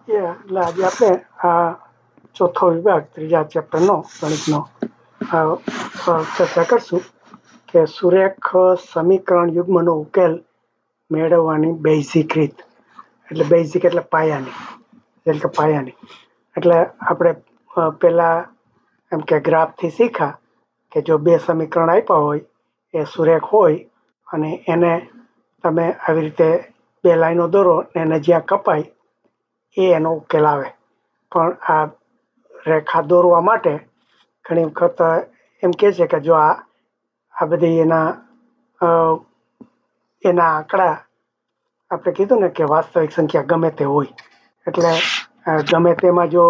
એટલે આજે આપણે આ ચોથો વિભાગ ત્રીજા ચેપ્ટરનો ગણિતનો ચર્ચા કરશું કે સુરેખ સમીકરણ યુગ્મનો ઉકેલ મેળવવાની બેઝિક રીત. એટલે બેઝિક એટલે પાયાની. એટલે આપણે પહેલા એમ કે ગ્રાફથી શીખા કે જો બે સમીકરણ આપ્યા હોય એ સુરેખ હોય અને એને તમે આવી રીતે બે લાઈનો દોરો એને જ્યાં કપાય એનો ઉકેલ આવે. પણ આ રેખા દોરવા માટે ઘણી વખત એમ કહે છે કે જો આ બધી એના આંકડા આપણે કીધું ને કે વાસ્તવિક સંખ્યા ગમે તે હોય, એટલે ગમે તેમાં જો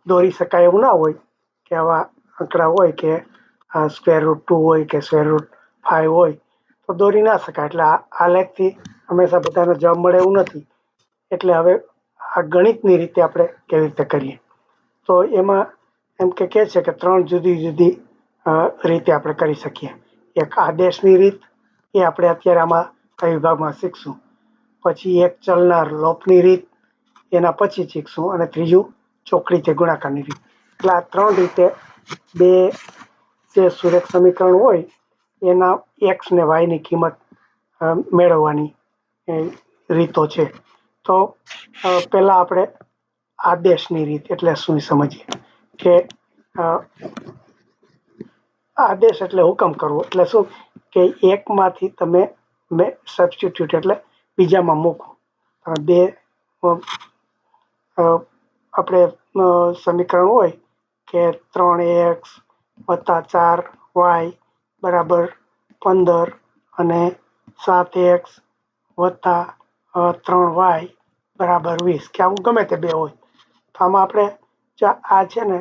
દોરી શકાય એવું ના હોય કે આવા આંકડા હોય કે √2 હોય કે √5 હોય તો દોરી ના શકાય. એટલે આ લેખથી હંમેશા બધાનો જવાબ મળે એવું નથી. એટલે હવે આ ગણિતની રીતે આપણે કેવી રીતે કરીએ, તો એમાં એમ કે છે કે ત્રણ જુદી જુદી રીતે આપણે કરી શકીએ. એક આદેશની રીત, એ આપણે અત્યારે આમાં આ વિભાગમાં શીખશું. પછી એક ચલના લોપની રીત, એના પછી શીખશું. અને ત્રીજું ચોકડીથી ગુણાકારની રીત. એટલે આ ત્રણ રીતે બે જે સુરેખ સમીકરણ હોય એના એક્સ ને વાયની કિંમત મેળવવાની રીતો છે. તો પહેલા આપણે આદેશની રીત એટલે શું સમજીએ કે આદેશ એટલે હુકમ કરવો. એટલે શું કે એકમાંથી તમે સબસ્ટિટ્યુટ એટલે બીજામાં મૂકો. બે આપણે સમીકરણ હોય કે 3x + 4y = 15 અને 7x + 3y = 20, કે આવું ગમે તે બે હોય. તો આમાં આપણે આ છે ને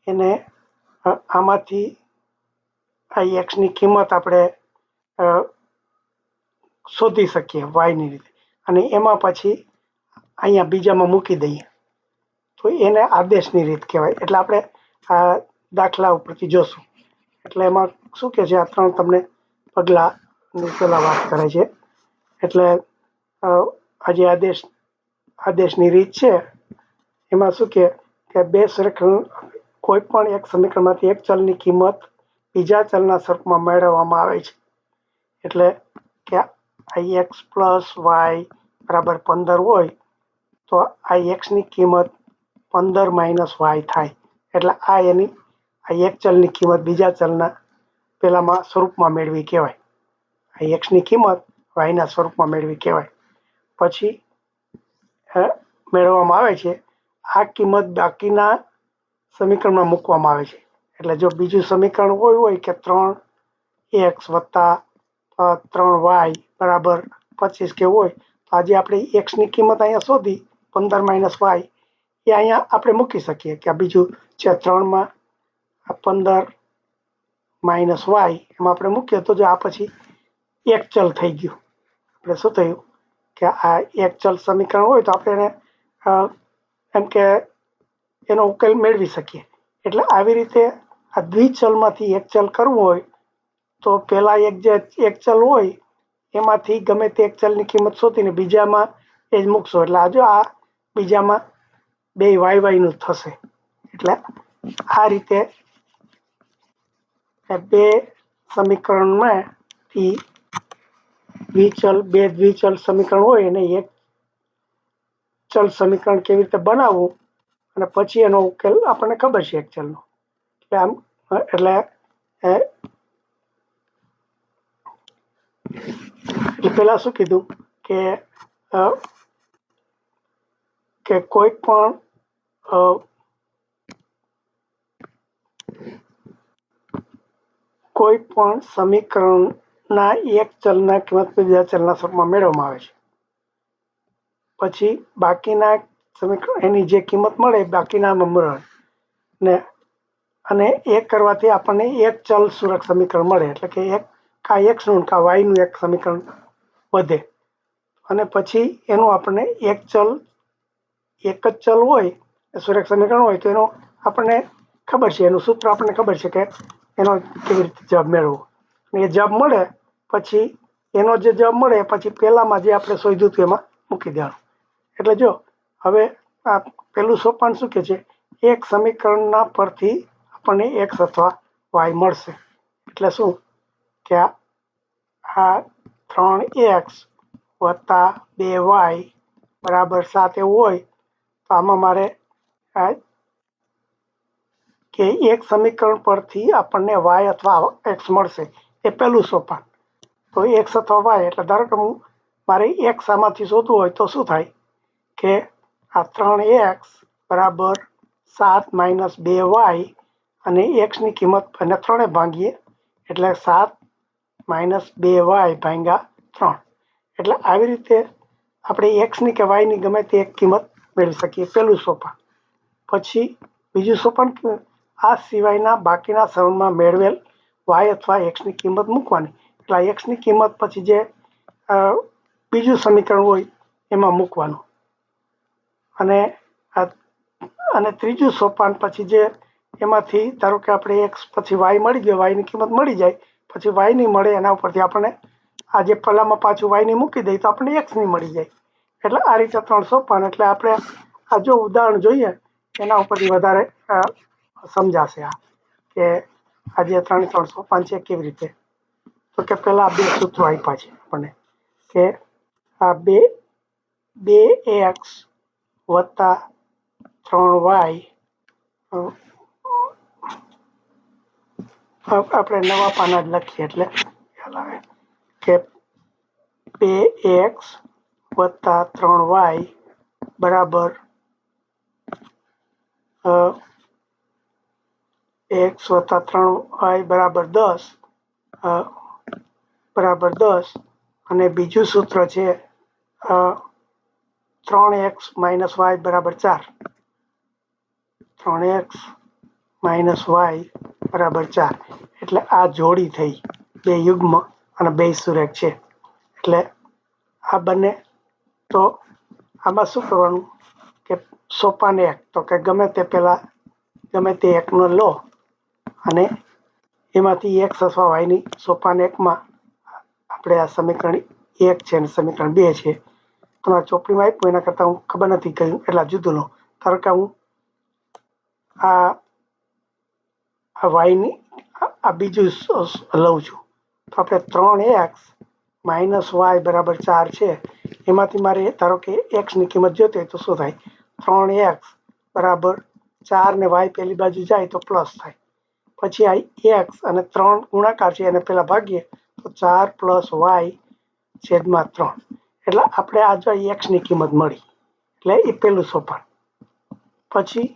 એને આમાંથી આ એક્સની કિંમત આપણે શોધી શકીએ વાયની રીતે, અને એમાં પછી અહીંયા બીજામાં મૂકી દઈએ તો એને આદેશની રીત કહેવાય. એટલે આપણે આ દાખલા ઉપરથી જોશું. એટલે એમાં શું કે છે, આ ત્રણ તમને પગલાંની પહેલાં વાત કરે છે. એટલે આજે આદેશની રીત છે એમાં શું કે બે કોઈ પણ એક સમીકરણમાંથી એક ચલની કિંમત બીજા ચલના સ્વરૂપમાં મેળવવામાં આવે છે. એટલે કે x + y = 15 હોય તો આ એક્સની કિંમત 15 - y થાય. એટલે આ એની એક ચલની કિંમત બીજા ચલના પેલામાં સ્વરૂપમાં મેળવી કહેવાય. આ એક્સની કિંમત વાયના સ્વરૂપમાં મેળવી કહેવાય. પછી મેળવવામાં આવે છે આ કિંમત બાકીના સમીકરણમાં મૂકવામાં આવે છે. એટલે જો બીજું સમીકરણ હોય કે 3x + 3y = 25 કે હોય, તો આજે આપણે એક્સની કિંમત અહીંયા શોધી 15 - y એ અહીંયા આપણે મૂકી શકીએ કે આ બીજું છે 3માં 15 - y એમાં આપણે મૂકીએ તો જો આ પછી એક ચલ થઈ ગયું. એટલે શું થયું કે આ એક ચલ સમીકરણ હોય તો આપણે એને એમ કે એનો ઉકેલ મેળવી શકીએ. એટલે આવી રીતે આ દ્વિચલમાંથી એક ચલ કરવું હોય તો પહેલા એક ચલ હોય એમાંથી ગમે તે એક ચલની કિંમત શોધીને બીજામાં એ જ મૂકશો. એટલે આ બીજામાં બે વાયનું થશે. એટલે આ રીતે બે સમીકરણમાંથી બે દ્વિચલ સમીકરણ હોય અને એક ચલ સમીકરણ કેવી રીતે બનાવવું અને પછી એનો ઉકેલ આપણને ખબર છે એક ચલનો. એટલે પેલા શું કીધું કે કોઈ પણ સમીકરણના એક ચલના કિંમત બીજા ચલના સ્વરૂપમાં મેળવવામાં આવે છે. પછી બાકીના સમીકરણ એની જે કિંમત મળે બાકીનામાં મળે ને, અને એ કરવાથી આપણને એક ચલ સુરેખ સમીકરણ મળે. એટલે કે કા એક્સનું કા વાયનું એક સમીકરણ વધે. અને પછી એનું આપણને એક જ ચલ હોય સુરેખ સમીકરણ હોય તો એનો આપણને ખબર છે, એનું સૂત્ર આપણને ખબર છે કે એનો કેવી રીતે જવાબ મેળવવો. એ જવાબ મળે પછી એનો જે જવાબ મળે પછી પહેલામાં જે આપણે શોધ્યું હતું એમાં મૂકી દેવાનું. એટલે જો હવે આ પેલું સોપાન શું કે છે, એક સમીકરણના પરથી આપણને x અથવા y મળશે. એટલે શું કે આ 3x વત્તા 2y બરાબર 7 એવું હોય તો આમાં મારે કે એક સમીકરણ પરથી આપણને y અથવા x મળશે, એ પહેલું સોપાન. તો x અથવા y એટલે ધારો કે મારે x આમાંથી શોધવું હોય તો શું થાય કે આ 3x બરાબર 7 માઇનસ 2y અને x ની કિંમત અને 3 ભાંગીએ એટલે 7 માઇનસ 2y ભાગ્યા 3. એટલે આવી રીતે આપણે x ની કે y ની ગમે તે એક કિંમત મેળવી શકીએ, પહેલું સોપાન. પછી બીજું સોપાન, આ સિવાયના બાકીના સરળમાં મેળવેલ y અથવા x ની કિંમત મૂકવાની. એટલે x ની કિંમત પછી જે બીજું સમીકરણ હોય એમાં મૂકવાનું. અને ત્રીજું સોપાન પછી જે એમાંથી ધારો કે આપણે x પછી y મળી ગયો, y ની કિંમત મળી જાય, પછી y ની મળે એના ઉપરથી આપણે આ જે પહેલામાં પાછું y ની મૂકી દઈએ તો આપણે x ની મળી જાય. એટલે આ રીતે 3 સોપાન. એટલે આપણે આ જો ઉદાહરણ જોઈએ એના ઉપરથી વધારે સમજાશે આ કે આ જે 3 સોપાન છે કેવી રીતે. તો કે પહેલા બે સૂત્રો આપ્યા છે આપણને કે આ 2x વત્તા 3y આપણે નવા પાના જ લખીએ એટલે ખ્યાલ આવે કે 2x વત્તા 3y બરાબર x વત્તા 3y બરાબર 10 અને બીજું સૂત્ર છે 3x માઇનસ y બરાબર 4. 3x માઇનસ y બરાબર 4. એટલે આ જોડી થઈ, બે યુગ્મ અને બે સુરેખ છે. એટલે આ બંને. તો આમાં શું કરવાનું કે સોપાન 1 તો કે ગમે તે પહેલા ગમે તે એકનો લો અને એમાંથી x અથવા y ની સોપાન 1માં આપણે આ સમીકરણ 1 છે અને સમીકરણ 2 છે. તમારા ચોપડીમાં આપ્યું એના કરતાં હું ખબર નથી કહ્યું એટલા જુદું લો. ધારો કે હું આ y ની આ બીજું લઉં છું તો આપણે 3x માઇનસ y બરાબર 4 છે. એમાંથી મારે ધારો કે x ની કિંમત જોતી હોય તો શું થાય, 3x બરાબર 4 ને y પેલી બાજુ જાય તો પ્લસ થાય. પછી આ x અને 3 ગુણાકાર છે એને પહેલા ભાગીએ તો 4 પ્લસ y છેદમાં 3. એટલે આપણે આ જો x ની કિંમત મળી એટલે એ પહેલું સોપાન. પછી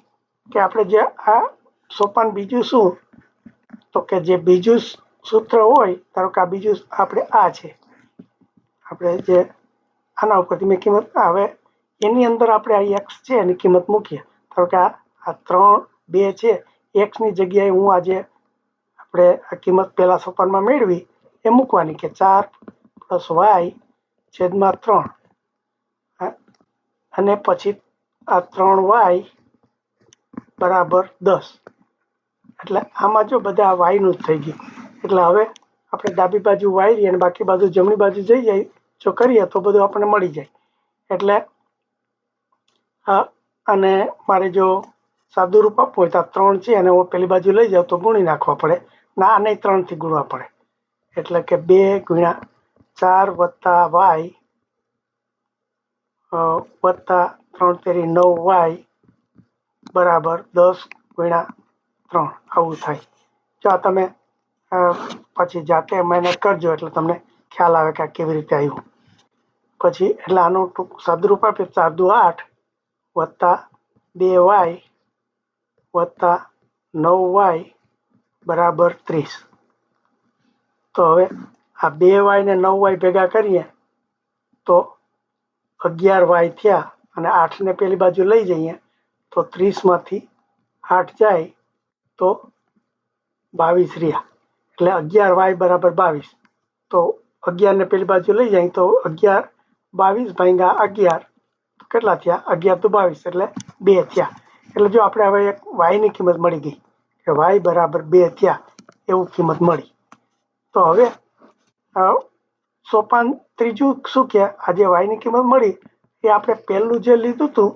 કે આપણે જે આ સોપાન બીજું શું તો કે જે બીજું સૂત્ર હોય, ધારો કે આ બીજું આપણે આ છે, આપણે જે આના ઉપરથી મેં કિંમત હવે એની અંદર આપણે આ x છે એની કિંમત મૂકીએ. ધારો કે આ 3 2 છે, x ની જગ્યાએ હું આજે આપણે આ કિંમત પહેલા સોપાનમાં મેળવી એ મૂકવાની કે 4 પ્લસ y છેદમાં 3 અને પછી આ 3y બરાબર 10. એટલે આમાં જો બધા y નું જ થઈ ગયું. એટલે હવે આપણે ડાબી બાજુ y અને બાકી બાજુ જમણી બાજુ જઈ જાય જો કરીએ તો બધું આપણને મળી જાય. એટલે અને મારે જો સાદું રૂપ આપવું હોય તો 3 છે અને હું પેલી બાજુ લઈ જાઉં તો ગુણી નાખવા પડે, ના આને 3 થી ગુણવા પડે. એટલે કે 2 ગુણ્યા 4 વત્તા y વત્તા 3 તેરી 9y બરાબર 10 ગુણ્યા 3 આવું થાય. જો આ તમે પછી જાતે મહેનત કરજો એટલે તમને ખ્યાલ આવે કે આ કેવી રીતે આવ્યું. પછી એટલે આનું ટૂંક સાદુરૂપ આપીએ 4 દુ 8 વત્તા 2y વત્તા 9y બરાબર 30. તો હવે આ 2y ને 9y ભેગા કરીએ તો 11y થયા અને 8 ને પેલી બાજુ લઈ જઈએ તો 30 માંથી 8 જાય તો 22 રહ્યા. એટલે 11y બરાબર 22. તો 11 ને પેલી બાજુ લઈ જાય તો 11 22 ભાગ્યા 11 કેટલા થયા, 11 તો 22 એટલે 2 થયા. એટલે જો આપણે હવે એક y ની કિંમત મળી ગઈ કે y બરાબર 2 થયા એવું કિંમત મળી. તો હવે સોપાન ત્રીજું શું કે આ જે y ની કિંમત મળી એ આપણે પહેલું જે લીધું હતું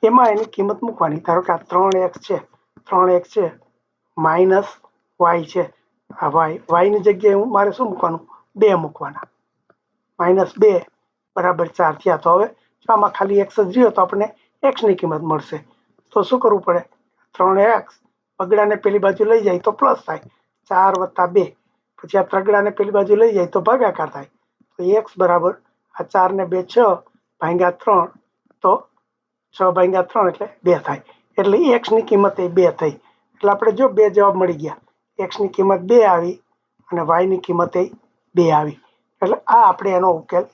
એમાં એની કિંમત મૂકવાની. ધારો કે આ 3x છે, 3x છે માઇનસ y છે, આ y ની જગ્યાએ મારે શું મૂકવાનું? 2 મૂકવાના. -2 બરાબર 4 થયા. તો હવે જો આમાં ખાલી x જ રહ્યો તો આપણને x ની કિંમત મળશે. તો શું કરવું પડે? 3x બગડાને પેલી બાજુ લઈ જાય તો પ્લસ થાય, 4 + 2. પછી આ ત્રગડાને પેલી બાજુ લઈ જાય તો ભાગાકાર થાય. તો x બરાબર આ 4 ને 2 6 ભાગ્યા 3, તો 6/3 એટલે 2 થાય. એટલે x ની કિંમત એ 2 થઈ. એટલે આપણે જો 2 જવાબ મળી ગયા. x ની કિંમત 2 આવી અને y ની કિંમત એ 2 આવી. એટલે આ આપણે એનો ઉકેલ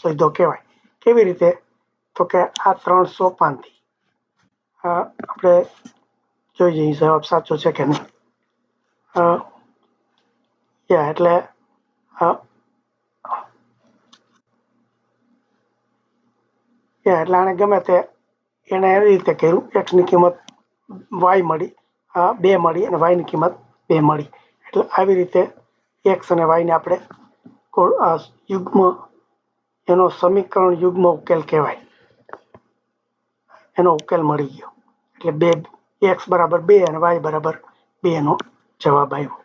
શોધ્યો કહેવાય. કેવી રીતે? તો કે આ 305 થી આપણે જોઈ જઈએ જવાબ સાચો છે કે નહીં. એટલે આને ગમે તે એને એવી રીતે કર્યું. x ની કિંમત y મળી, 2 મળી અને y ની કિંમત 2 મળી. એટલે આવી રીતે x અને y ને આપણે યુગ્મ, એનો સમીકરણ યુગ્મ ઉકેલ કહેવાય. એનો ઉકેલ મળી ગયો. એટલે x બરાબર 2 અને y બરાબર 2 નો જવાબ આવ્યો.